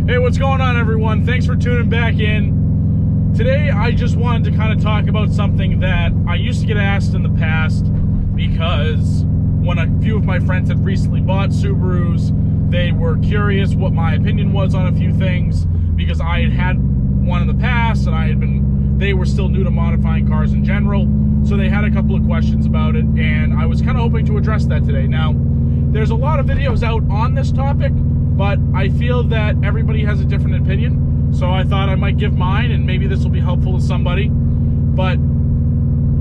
Hey, what's going on, everyone? Thanks for tuning back in. Today, I just wanted to kind of talk about something that I used to get asked in the past, because when a few of my friends had recently bought Subarus, they were curious what my opinion was on a few things, because I had had one in the past and they were still new to modifying cars in general, so they had a couple of questions about it, and I was kind of hoping to address that today. Now, there's a lot of videos out on this topic, but I feel that everybody has a different opinion, so I thought I might give mine, and maybe this will be helpful to somebody. But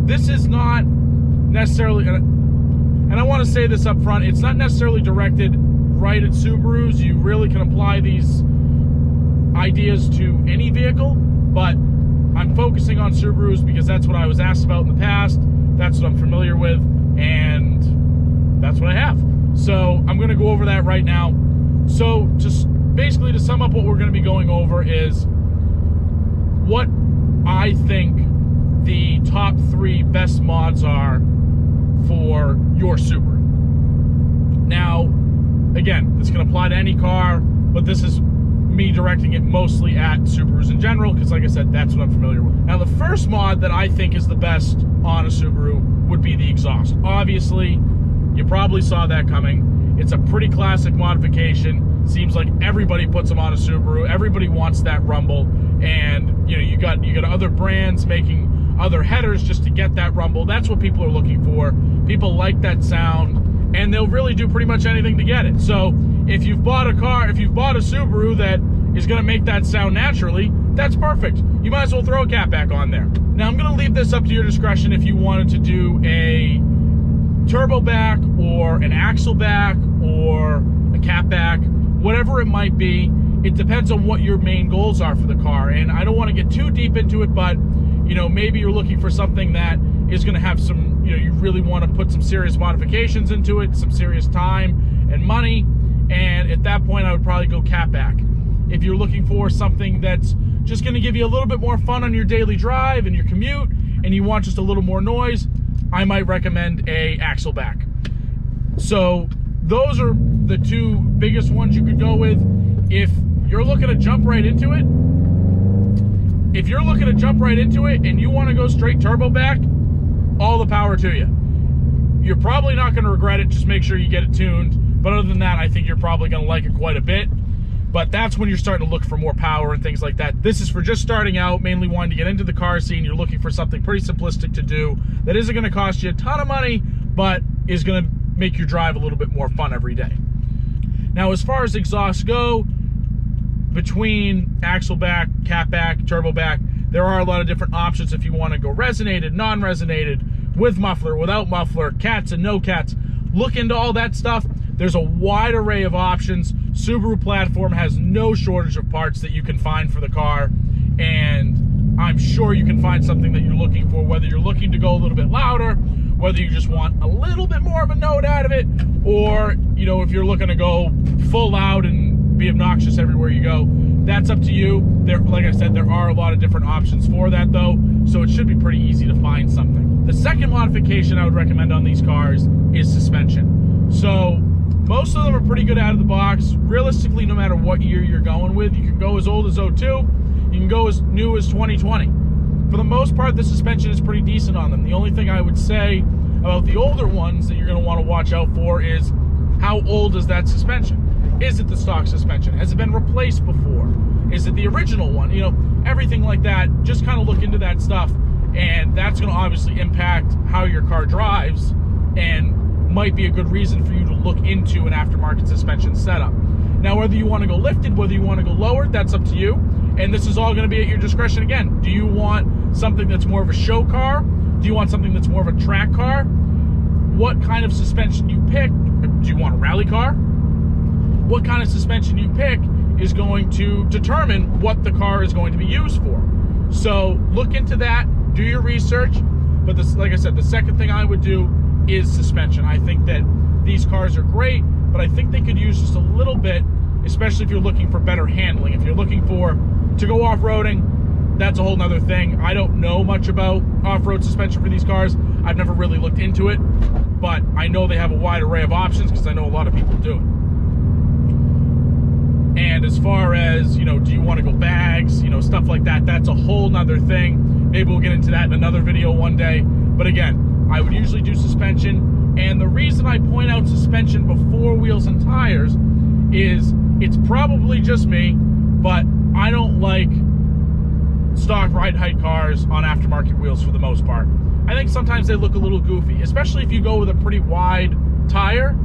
this is not necessarily, and I want to say this up front, it's not necessarily directed right at Subarus. You really can apply these ideas to any vehicle, but I'm focusing on Subarus because that's what I was asked about in the past, that's what I'm familiar with, and that's what I have. So I'm going to go over that right now. So just basically to sum up what we're going to be going over is what I think the top 3 best mods are for your Subaru. Now, again, this can apply to any car, but this is me directing it mostly at Subarus in general, because like I said, that's what I'm familiar with. Now, the first mod that I think is the best on a Subaru would be the exhaust. Obviously, you probably saw that coming. It's a pretty classic modification. Seems like everybody puts them on a Subaru. Everybody wants that rumble, and you know, you got other brands making other headers just to get that rumble. That's what people are looking for. People like that sound, and they'll really do pretty much anything to get it. So if you've bought a Subaru that is going to make that sound naturally, that's perfect. You might as well throw a cat back on there. Now, I'm going to leave this up to your discretion if you wanted to do a turbo back or an axle back or a cat back, whatever it might be. It depends on what your main goals are for the car, and I don't want to get too deep into it, but you know, maybe you're looking for something that is going to have some, you know, you really want to put some serious modifications into it, some serious time and money, and at that point I would probably go cat back. If you're looking for something that's just going to give you a little bit more fun on your daily drive and your commute, and you want just a little more noise, I might recommend a axle back. So those are the 2 biggest ones you could go with. If you're looking to jump right into it, and you want to go straight turbo back, all the power to you. You're probably not going to regret it. Just make sure you get it tuned. But other than that, I think you're probably going to like it quite a bit. But that's when you're starting to look for more power and things like that. This is for just starting out, mainly wanting to get into the car scene. You're looking for something pretty simplistic to do that isn't going to cost you a ton of money, but is going to make your drive a little bit more fun every day. Now, as far as exhausts go, between axle back, cat back, turbo back, there are a lot of different options if you want to go resonated, non-resonated, with muffler, without muffler, cats and no cats. Look into all that stuff. There's a wide array of options. Subaru platform has no shortage of parts that you can find for the car, and I'm sure you can find something that you're looking for, whether you're looking to go a little bit louder, whether you just want a little bit more of a note out of it, or, you know, if you're looking to go full out and be obnoxious everywhere you go, that's up to you. There, like I said, there are a lot of different options for that though, so it should be pretty easy to find something. The second modification I would recommend on these cars is suspension. So most of them are pretty good out of the box. Realistically, no matter what year you're going with, you can go as old as 02, you can go as new as 2020. For the most part, the suspension is pretty decent on them. The only thing I would say about the older ones that you're going to want to watch out for is how old is that suspension? Is it the stock suspension? Has it been replaced before? Is it the original one? You know, everything like that. Just kind of look into that stuff, and that's going to obviously impact how your car drives, and might be a good reason for you to look into an aftermarket suspension setup. Now, whether you want to go lifted, whether you want to go lowered, that's up to you, and this is all going to be at your discretion again. Do you want something that's more of a show car? Do you want something that's more of a track car? What kind of suspension you pick? Do you want a rally car? What kind of suspension you pick is going to determine what the car is going to be used for. So look into that, do your research, but this, like I said, the second thing I would do is suspension. I think that these cars are great, but I think they could use just a little bit, especially if you're looking for better handling. If you're looking to go off-roading, that's a whole nother thing. I don't know much about off-road suspension for these cars. I've never really looked into it, but I know they have a wide array of options because I know a lot of people do it. And And as far as, you know, do you want to go bags, you know, stuff like that, that's a whole nother thing. Maybe we'll get into that in another video one day. But again, I would usually do suspension. And the reason I point out suspension before wheels and tires is it's probably just me, but I don't like stock ride height cars on aftermarket wheels for the most part. I think sometimes they look a little goofy, especially if you go with a pretty wide tire.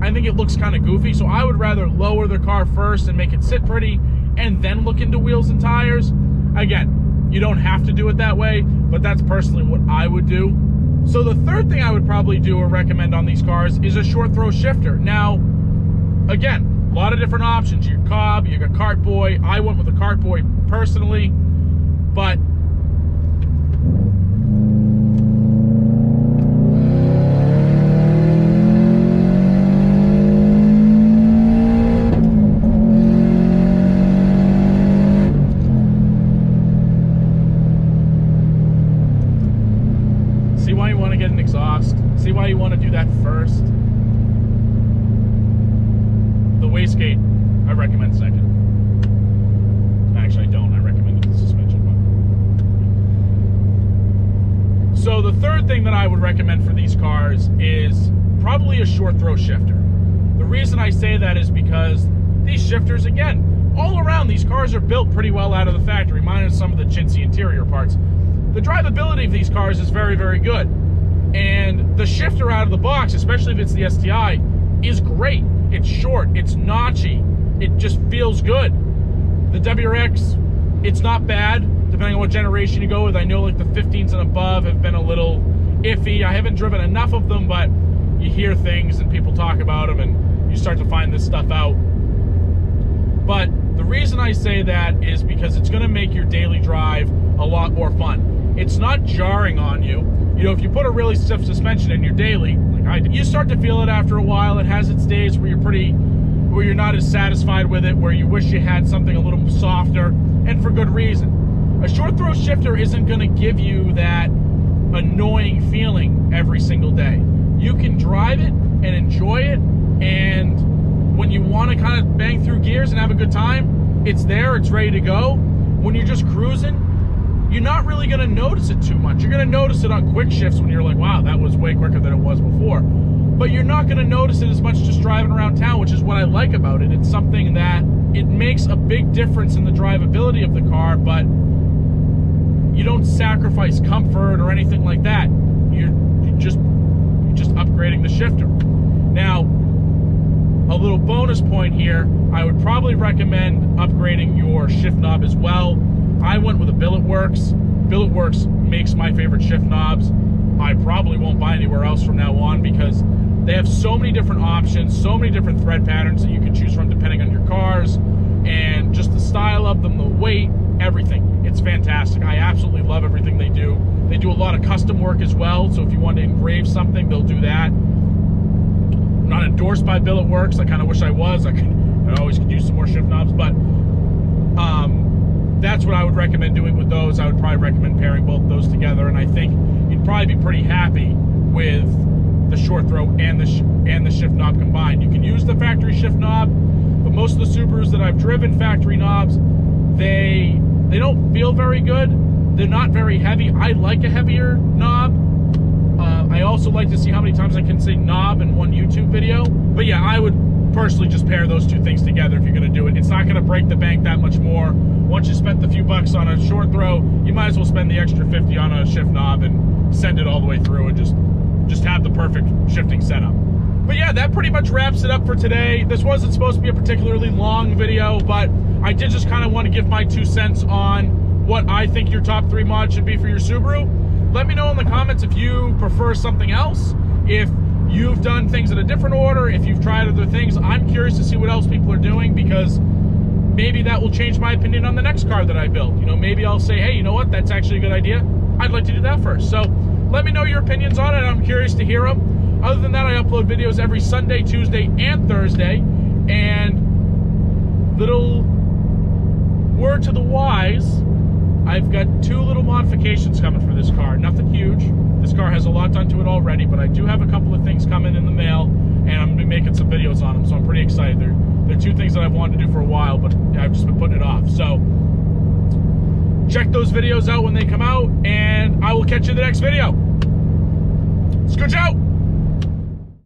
I think it looks kind of goofy, so I would rather lower the car first and make it sit pretty and then look into wheels and tires. Again, you don't have to do it that way, but that's personally what I would do. So the third thing I would probably do or recommend on these cars is a short throw shifter. Now, again, a lot of different options. You got Cobb, you got Cart Boy. I went with a Cart Boy personally, but see why you want to get an exhaust. See why you want to do that first. The wastegate, I recommend second. Actually, I don't. I recommend the suspension one. So the third thing that I would recommend for these cars is probably a short throw shifter. The reason I say that is because these shifters, again, all around these cars are built pretty well out of the factory, minus some of the chintzy interior parts. The drivability of these cars is very, very good. And the shifter out of the box, especially if it's the STI, is great. It's short, it's notchy, it just feels good. The WRX, it's not bad, depending on what generation you go with. I know like the 15s and above have been a little iffy. I haven't driven enough of them, but you hear things and people talk about them and you start to find this stuff out. But the reason I say that is because it's gonna make your daily drive a lot more fun. It's not jarring on you. You know, if you put a really stiff suspension in your daily, like I do, you start to feel it after a while. It has its days where you're not as satisfied with it, where you wish you had something a little softer, and for good reason. A short throw shifter isn't gonna give you that annoying feeling every single day. You can drive it and enjoy it, and when you wanna kind of bang through gears and have a good time, it's there, it's ready to go. When you're just cruising, you're not really gonna notice it too much. You're gonna notice it on quick shifts when you're like, wow, that was way quicker than it was before. But you're not gonna notice it as much just driving around town, which is what I like about it. It's something that, it makes a big difference in the drivability of the car, but you don't sacrifice comfort or anything like that. You're just upgrading the shifter. Now, a little bonus point here, I would probably recommend upgrading your shift knob as well. I went with a Billet Works. Billet Works makes my favorite shift knobs. I probably won't buy anywhere else from now on because they have so many different options, so many different thread patterns that you can choose from depending on your cars, and just the style of them, the weight, everything. It's fantastic. I absolutely love everything they do. They do a lot of custom work as well, so if you want to engrave something, they'll do that. I'm not endorsed by Billet Works. I kind of wish I was. I always could use some more shift knobs, but that's what I would recommend doing with those. I would probably recommend pairing both those together, and I think you'd probably be pretty happy with the short throw and the shift knob combined. You can use the factory shift knob, but most of the Subarus that I've driven factory knobs, they don't feel very good. They're not very heavy. I like a heavier knob. I also like to see how many times I can say knob in one YouTube video. But yeah, I would personally just pair those two things together if you're gonna do it. It's not gonna break the bank that much more. Once you spent the few bucks on a short throw, you might as well spend the extra 50 on a shift knob and send it all the way through and just have the perfect shifting setup. But yeah, that pretty much wraps it up for today. This wasn't supposed to be a particularly long video, but I did just kind of want to give my 2 cents on what I think your top 3 mods should be for your Subaru. Let me know in the comments if you prefer something else, if you've done things in a different order, if you've tried other things. I'm curious to see what else people are doing, because maybe that will change my opinion on the next car that I build. You know, maybe I'll say, hey, you know what, that's actually a good idea. I'd like to do that first. So let me know your opinions on it. I'm curious to hear them. Other than that, I upload videos every Sunday, Tuesday, and Thursday. And little word to the wise, I've got 2 little modifications coming for this car. Nothing huge. This car has a lot done to it already, but I do have a couple of things coming in the mail, and I'm gonna be making some videos on them, so I'm pretty excited. They're two things that I've wanted to do for a while, but I've just been putting it off. So check those videos out when they come out, and I will catch you in the next video. Scooch out!